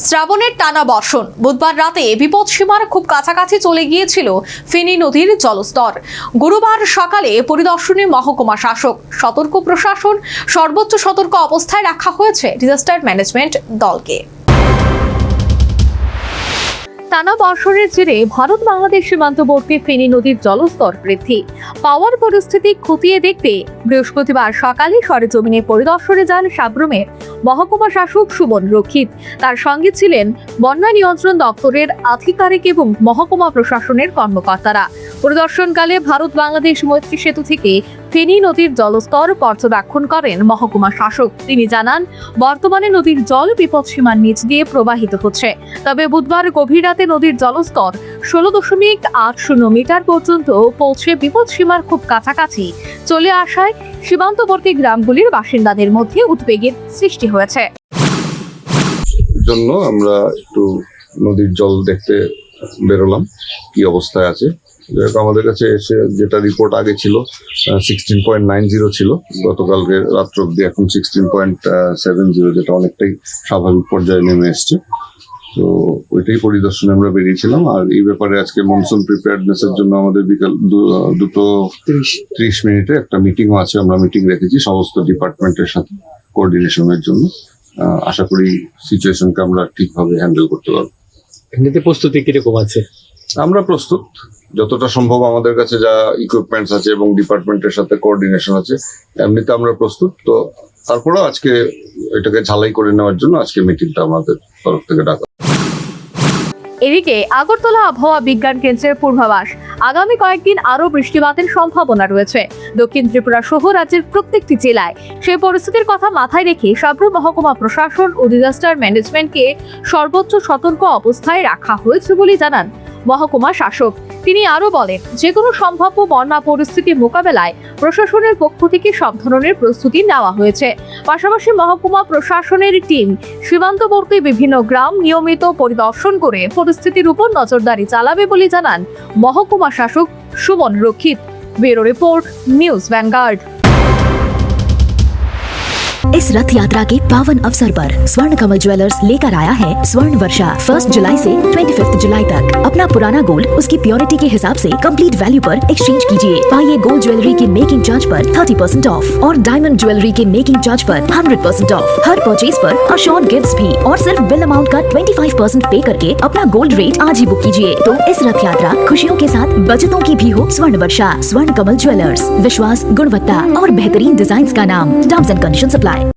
শ্রাবণের টানা বর্ষণ বুধবার রাতে বিপদসীমার খুব কাছাকাছি চলে গিয়েছিল ফেনী নদীর জলস্তর। গুরুবার সকালে পরিদর্শনে মহকুমা শাসক, সতর্ক প্রশাসন, সর্বোচ্চ সতর্ক অবস্থায় রাখা হয়েছে ডিজাস্টার ম্যানেজমেন্ট দলকে। টানা বর্ষণের জেরে ভারত বাংলাদেশ সীমান্তবর্তী ফেনী নদীর জলস্তর বৃদ্ধি পাওয়ার পরিস্থিতি খতিয়ে দেখতে বৃহস্পতিবার সকালে সরেজমিনে পরিদর্শনে যান সাব্রুমের মহকুমা শাসক সুমন রক্ষিত। তার সঙ্গে ছিলেন বন্যা নিয়ন্ত্রণ দপ্তরের আধিকারিক এবং মহকুমা প্রশাসনের কর্মকর্তারা। পরিদর্শনকালে ভারত বাংলাদেশ মৈত্রী সেতু থেকে ফেনী নদীর জলস্তর পর্যবেক্ষণ করেন মহকুমা শাসক। তিনি জানান, বর্তমানে নদীর জল বিপদসীমার নিচ দিয়ে প্রবাহিত হচ্ছে, তবে বুধবার গভীর রাতে নদীর জলস্তর 16.80 মিটার পর্যন্ত পৌঁছে বিপদসীমার খুব কাছাকাছি চলে আসায় সীমান্তবর্তী গ্রামগুলির বাসিন্দাদের মধ্যে উদ্বেগের সৃষ্টি হয়েছে। জন্য আমরা একটু নদীর জল দেখতে বেরোলাম কি অবস্থায় আছে। আমাদের কাছে এসে যেটা রিপোর্ট আগে ছিল 16.90 ছিল, গতকালকে রাত্র অব্দি এখন 16.70, যেটা অনেকটাই স্বাভাবিক পর্যায়ে নেমে এসছে। তো ওইটাই পরিদর্শনে আমরা বেরিয়েছিলাম। আর এই ব্যাপারে আজকে মনসুন প্রিপেয়ারনেস এর জন্য আমাদের বিকাল 2:30 একটা মিটিংও আছে। আমরা মিটিং রেখেছি সমস্ত ডিপার্টমেন্টের সাথে কোঅর্ডিনেশনের জন্য। আশা করি সিচুয়েশনকে আমরা ঠিকভাবে হ্যান্ডেল করতে পারবো। এমনিতে প্রস্তুতি কিরকম আছে? আমরা প্রস্তুত, যতটা সম্ভব আমাদের কাছে যা ইকুইপমেন্টস আছে এবং ডিপার্টমেন্টের সাথে কোঅর্ডিনেশন আছে, এমনিতে আমরা প্রস্তুত। তো তারপরেও আজকে এটাকে ঝালাই করে নেওয়ার জন্য আজকে মিটিংটা আমাদের তরফ থেকে ডাকা। এদিকে আগরতলা আবহাওয়া বিজ্ঞান কেন্দ্রের পূর্বাভাস, আগামী কয়েকদিন আরো বৃষ্টিপাতের সম্ভাবনা রয়েছে দক্ষিণ ত্রিপুরা সহ রাজ্যের প্রত্যেকটি জেলায়। সেই পরিস্থিতির কথা মাথায় রেখে সাব্রুম মহকুমা প্রশাসন ও ডিজাস্টার ম্যানেজমেন্টকে সর্বোচ্চ সতর্ক অবস্থায় রাখা হয়েছে বলে জানান মহকুমা শাসক। তিনি আরো বলেন, যে কোনো সম্ভাব্য বন্যা পরিস্থিতি মোকাবেলায় প্রশাসনের পক্ষ থেকে সব ধরনের প্রস্তুতি নেওয়া হয়েছে। পাশাপাশি মহকুমা প্রশাসনের টিম সীমান্তবর্তী বিভিন্ন গ্রাম নিয়মিত পরিদর্শন করে পরিস্থিতির উপর নজরদারি চালাবে বলে জানান মহকুমা শাসক সুমন রক্ষিত। Bureau report, news vanguard. इस रथ यात्रा के पावन अवसर पर स्वर्ण कमल ज्वेलर्स लेकर आया है स्वर्ण वर्षा 1 जुलाई से 25 जुलाई तक। अपना पुराना गोल्ड उसकी प्योरिटी के हिसाब से कंप्लीट वैल्यू पर एक्सचेंज कीजिए। पाइए गोल्ड ज्वेलरी के मेकिंग चार्ज पर 30% ऑफ और डायमंड ज्वेलरी के मेकिंग चार्ज पर 100% ऑफ। हर परचेज पर अशोर्ड गिफ्ट्स भी और सिर्फ बिल अमाउंट का 25% पे करके अपना गोल्ड रेट आज ही बुक कीजिए। तो इस रथ यात्रा खुशियों के साथ बचतों की भी हो। स्वर्ण वर्षा, स्वर्ण कमल ज्वेलर्स, विश्वास, गुणवत्ता और बेहतरीन डिजाइन का नाम। Terms and conditions apply.